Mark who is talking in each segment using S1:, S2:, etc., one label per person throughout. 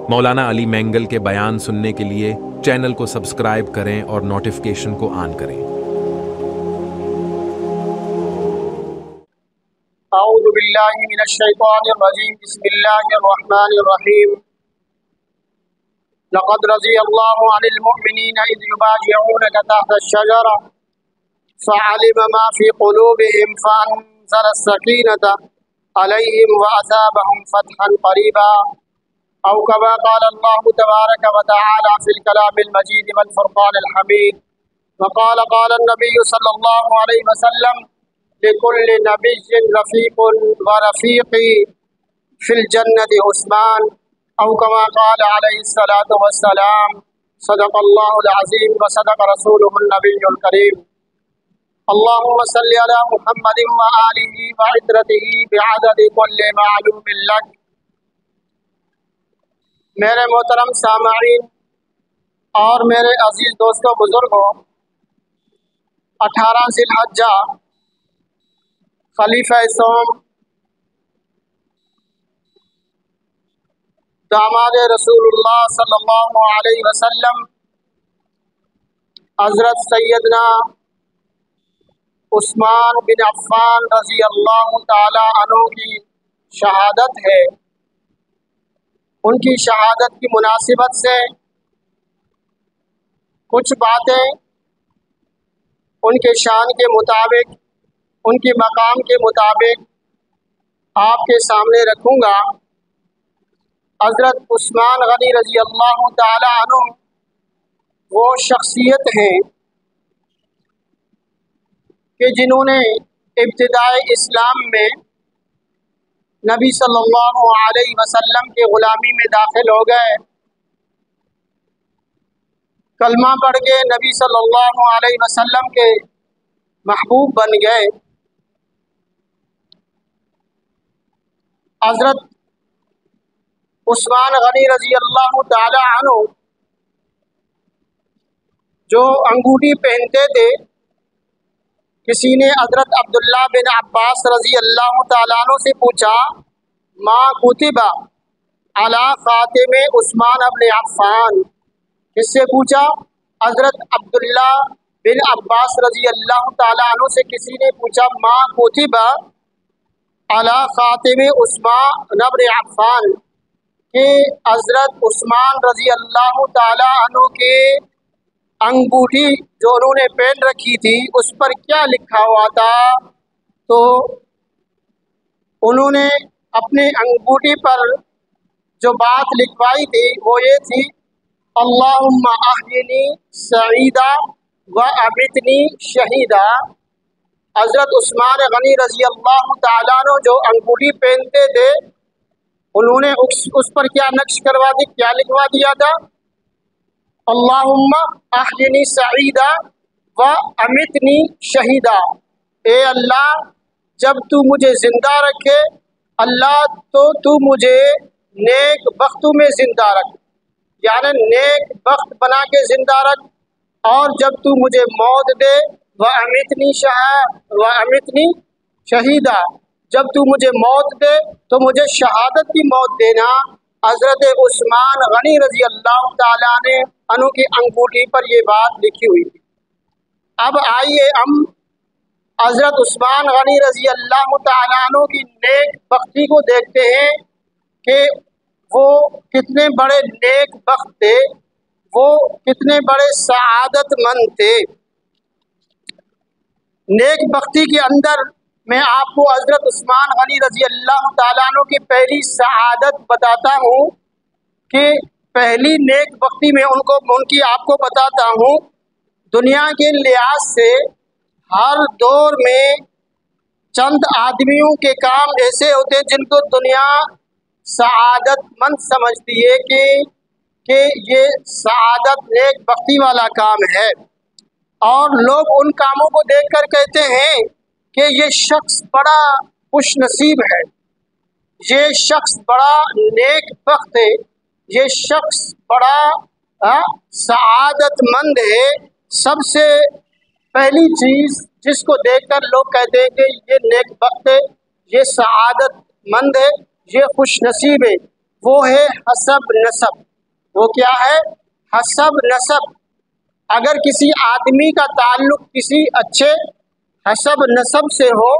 S1: مولانا علی مینگل کے بیان سننے کے لیے چینل کو سبسکرائب کریں اور نوٹیفیکیشن کو آن کریں۔
S2: اعوذ باللہ من الشیطان الرجیم، بسم اللہ الرحمن الرحیم۔ لقد رضی اللہ عن المؤمنین اذ یبایعونک تحت الشجرہ فعلم ما فی قلوبہم فانزل السکینۃ علیہم واثابہم فتحا قریبا، او كما قال الله تبارك وتعالى في الكلام المجيد والفرقان الحميد، وقال النبي صلى الله عليه وسلم لكل نبي رفيق ورفيقي في الجنة عثمان، او كما قال عليه الصلاة والسلام صدق الله العظيم وصدق رسوله النبي الكريم۔ اللهم صل على محمد وآله وعترته بعدد كل معلوم لك۔ میرے محترم سامعین اور میرے عزیز دوستوں بزرگوں، 18 ذی الحجہ خلیفہ سوم داماد رسول اللہ صلی اللہ علیہ وسلم حضرت سیدنا عثمان بن عفان رضی اللہ تعالی عنہ کی شہادت ہے۔ ان کی شہادت کی مناسبت سے کچھ باتیں ان کے شان کے مطابق، ان کے مقام کے مطابق آپ کے سامنے رکھوں گا۔ حضرت عثمان غنی رضی اللہ تعالی عنہ وہ شخصیت ہیں کہ جنہوں نے ابتدائی اسلام میں نبی صلی اللہ علیہ وسلم کے غلامی میں داخل ہو گئے، کلمہ پڑھ کے نبی صلی اللہ علیہ وسلم کے محبوب بن گئے۔ حضرت عثمان غنی رضی اللہ تعالی عنہ جو انگوٹھی پہنتے تھے، کسی نے حضرت عبداللہ بن عباس رضی اللہ تعالیٰ عنہ سے پوچھا، ما کتب علی خاتم عثمان بن عفان، کس سے پوچھا؟ حضرت عبداللہ بن عباس رضی اللہ تعالیٰ عنہ سے کسی نے پوچھا، ما کتب علی خاتم عثمان بن عفان، کہ حضرت عثمان رضی اللہ تعالیٰ عنہ کے انگوٹھی جو انہوں نے پہن رکھی تھی اس پر کیا لکھا ہوا تھا؟ تو انہوں نے اپنے انگوٹھی پر جو بات لکھوائی تھی وہ یہ تھی، اللہم احینی سعیدا و امیتنی شہیدا۔ حضرت عثمان غنی رضی اللہ تعالیٰ عنہ جو انگوٹھی پہنتے تھے، انہوں نے اس پر کیا نقش کروا دی، کیا لکھوا دیا تھا؟ اللہم احینی سعیدا و امیتنی شہیدا، اے اللہ جب تو مجھے زندہ رکھے، اللہ تو مجھے نیک وقتوں میں زندہ رکھ، یعنی نیک وقت بنا کے زندہ رکھ، اور جب تو مجھے موت دے، و امیتنی شہیدا، جب تو مجھے موت دے تو مجھے شہادت کی موت دینا۔ حضرت عثمان غنی رضی اللہ تعالیٰ عنہ کی انگوٹھی پر یہ بات لکھی ہوئی تھی۔ اب آئیے ہم حضرت عثمان غنی رضی اللہ تعالیٰ عنہ کی نیک بختی کو دیکھتے ہیں کہ وہ کتنے بڑے نیک بخت تھے، وہ کتنے بڑے سعادت مند تھے۔ نیک بختی کے اندر میں آپ کو حضرت عثمان غنی رضی اللہ تعالیٰ عنہ کی پہلی سعادت بتاتا ہوں کہ پہلی نیک بختی میں ان کی آپ کو بتاتا ہوں۔ دنیا کے لحاظ سے ہر دور میں چند آدمیوں کے کام ایسے ہوتے ہیں جن کو دنیا سعادت مند سمجھتی ہے کہ یہ سعادت نیک بختی والا کام ہے، اور لوگ ان کاموں کو دیکھ کر کہتے ہیں کہ یہ شخص بڑا خوش نصیب ہے، یہ شخص بڑا نیک بخت ہے، یہ شخص بڑا سعادت مند ہے۔ سب سے پہلی چیز جس کو دیکھ کر لوگ کہتے ہیں کہ یہ نیک بخت ہے، یہ سعادت مند ہے، یہ خوش نصیب ہے، وہ ہے حسب نسب۔ وہ کیا ہے؟ حسب نسب۔ اگر کسی آدمی کا تعلق کسی اچھے حسب نسب سے ہو،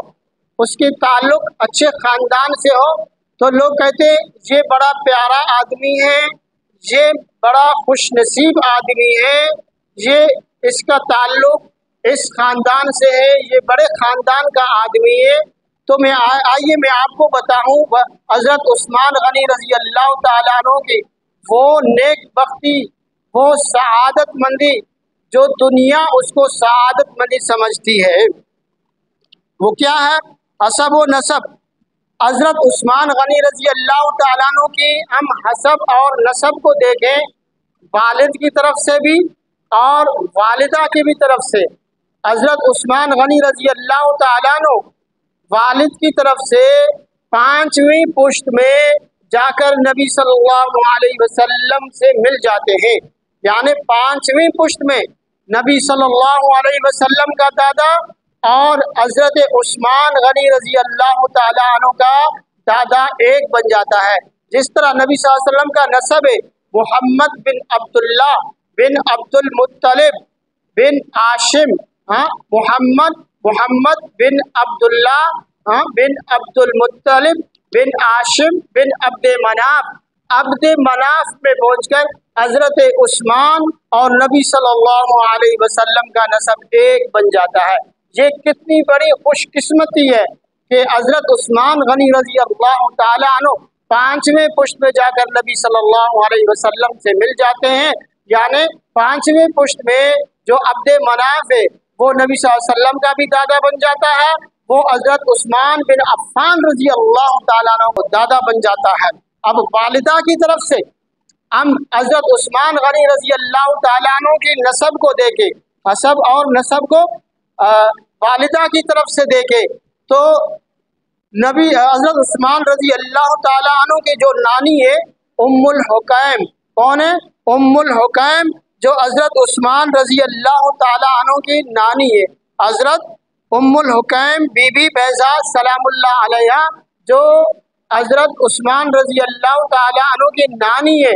S2: اس کے تعلق اچھے خاندان سے ہو، تو لوگ کہتے ہیں یہ بڑا پیارا آدمی ہے، یہ بڑا خوش نصیب آدمی ہے، یہ اس کا تعلق اس خاندان سے ہے، یہ بڑے خاندان کا آدمی ہے۔ تو آئیے میں آپ کو بتاؤں حضرت عثمان غنی رضی اللہ تعالیٰ عنہ کی وہ نیک بختی، وہ سعادت مندی جو دنیا اس کو سعادت مندی سمجھتی ہے، وہ کیا ہے؟ حسب و نسب۔ حضرت عثمان غنی رضی اللہ تعالیٰ عنہ کی ہم حسب اور نسب کو دیکھیں، والد کی طرف سے بھی اور والدہ کی بھی طرف سے۔ حضرت عثمان غنی رضی اللہ تعالیٰ عنہ والد کی طرف سے 5ویں پشت میں جا کر نبی صلی اللہ علیہ وسلم سے مل جاتے ہیں، یعنی 5ویں پشت میں نبی صلی اللہ علیہ وسلم کا دادا اور حضرت عثمان غنی رضی اللہ تعالیٰ عنہ کا دادا ایک بن جاتا ہے۔ جس طرح نبی صلی اللہ علیہ وسلم کا نسب ہے محمد بن عبداللہ بن عبد المطلب بن ہاشم، محمد بن عبداللہ بن عبد المطلب بن ہاشم بن عبد مناف میں پہنچ کر حضرت عثمان اور نبی صلی اللہ علیہ وسلم کا نسب ایک بن جاتا ہے۔ یہ کتنی بڑی خوش قسمتی ہے کہ حضرت عثمان غنی رضی اللہ تعالیٰ عنہ 5ویں پشت میں جا کر نبی صلی اللہ علیہ وسلم سے مل جاتے ہیں، یعنی 5ویں پشت میں جو عبد مناف ہے وہ نبی صلی اللہ علیہ وسلم کا بھی دادا بن جاتا ہے، وہ حضرت عثمان بن عفان رضی اللہ تعالیٰ عنہ کو دادا بن جاتا ہے۔ اب والدہ کی طرف سے ہم حضرت عثمان غنی رضی اللہ تعالیٰ عنہ کی نسب کو دیکھیں، حسب اور نسب کو والدہ کی طرف سے دیکھیں تو نبی حضرت عثمان رضی اللہ تعالیٰ عنہ کے جو نانی ہے ام الحکیم، کون ہے؟ ام الحکیم، جو حضرت عثمان رضی اللہ تعالیٰ عنہ کی نانی ہے۔ حضرت ام الحکیم بی بی بیضا سلام اللہ علیہ جو حضرت عثمان رضی اللہ تعالیٰ عنہ کی نانی ہے،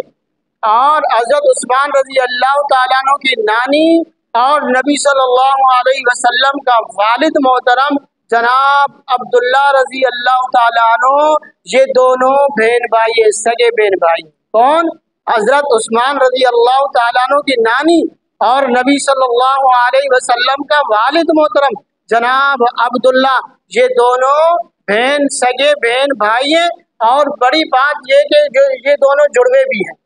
S2: اور حضرت عثمان رضی اللہ تعالیٰ عنہ کی نانی اور نبی صلی اللہ علیہ وسلم کا والد محترم جناب عبداللہ رضی اللہ تعالیٰ عنہ، یہ دونوں بہن بھائی ہیں، سگے بہن بھائی۔ کون؟ حضرت عثمان رضی اللہ تعالیٰ عنہ کی نانی اور نبی صلی اللہ علیہ وسلم کا والد محترم جناب عبداللہ، یہ دونوں بہن سگے بہن بھائی ہیں، اور بڑی بات یہ کہ یہ دونوں جڑوے بھی ہیں،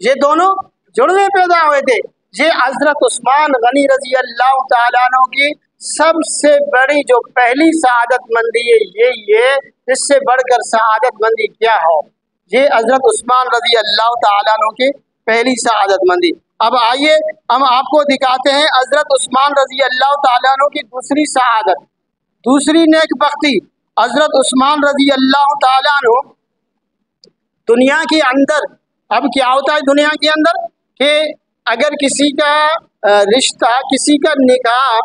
S2: یہ دونوں جڑوے پیدا ہوئے تھے۔ یہ حضرت عثمان غنی رضی اللہ تعالیٰ عنہ کی سب سے بڑی جو پہلی سعادت مندی ہے یہی ہے، اس سے بڑھ کر سعادت مندی کیا ہو، یہ حضرت عثمان رضی اللہ تعالیٰ عنہ کی پہلی سعادت مندی۔ اب آئیے ہم آپ کو دکھاتے ہیں حضرت عثمان رضی اللہ تعالیٰ عنہ کی دوسری سعادت، دوسری نیک بختی۔ حضرت عثمان رضی اللہ تعالیٰ عنہ دنیا کے اندر، اب کیا ہوتا ہے دنیا کے اندر کہ اگر کسی کا رشتہ، کسی کا نکاح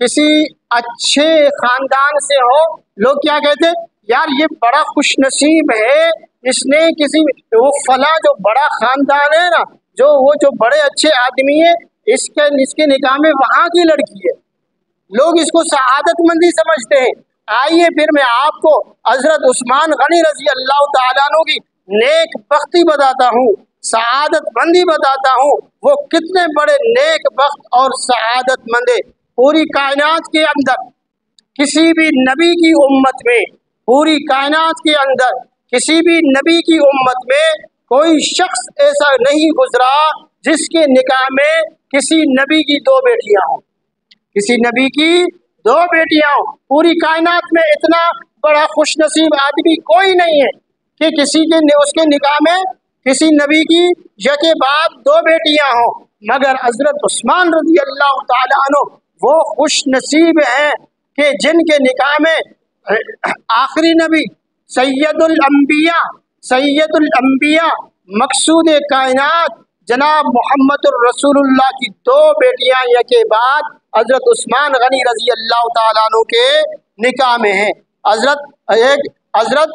S2: کسی اچھے خاندان سے ہو، لوگ کیا کہتے ہیں؟ یار یہ بڑا خوش نصیب ہے، اس نے کسی وہ فلاں جو بڑا خاندان ہے نا، جو بڑے اچھے آدمی ہے، اس کے نکاح میں وہاں کی لڑکی ہے، لوگ اس کو سعادت مندی سمجھتے ہیں۔ آئیے پھر میں آپ کو حضرت عثمان غنی رضی اللہ تعالیٰ عنہ کی نیک بختی بتاتا ہوں، سعادت مندی بتاتا ہوں، وہ کتنے بڑے نیک بخت اور سعادت مند ہے۔ پوری کائنات کے اندر کسی بھی نبی کی امت میں، پوری کائنات کے اندر کسی بھی نبی کی امت میں کوئی شخص ایسا نہیں گزرا جس کے نکاح میں کسی نبی کی 2 بیٹیاں ہوں، کسی نبی کی 2 بیٹیاں ہوں۔ پوری کائنات میں اتنا بڑا خوش نصیب آدمی کوئی نہیں ہے کہ اس کے نکاح میں کسی نبی کی یکے بعد 2 بیٹیاں ہوں، مگر حضرت عثمان رضی اللہ تعالیٰ عنہ وہ خوش نصیب ہیں کہ جن کے نکاح میں آخری نبی سید الانبیاء مقصود کائنات جناب محمد الرسول اللہ کی 2 بیٹیاں یکے بعد حضرت عثمان غنی رضی اللہ تعالیٰ عنہ کے نکاح میں ہیں۔ حضرت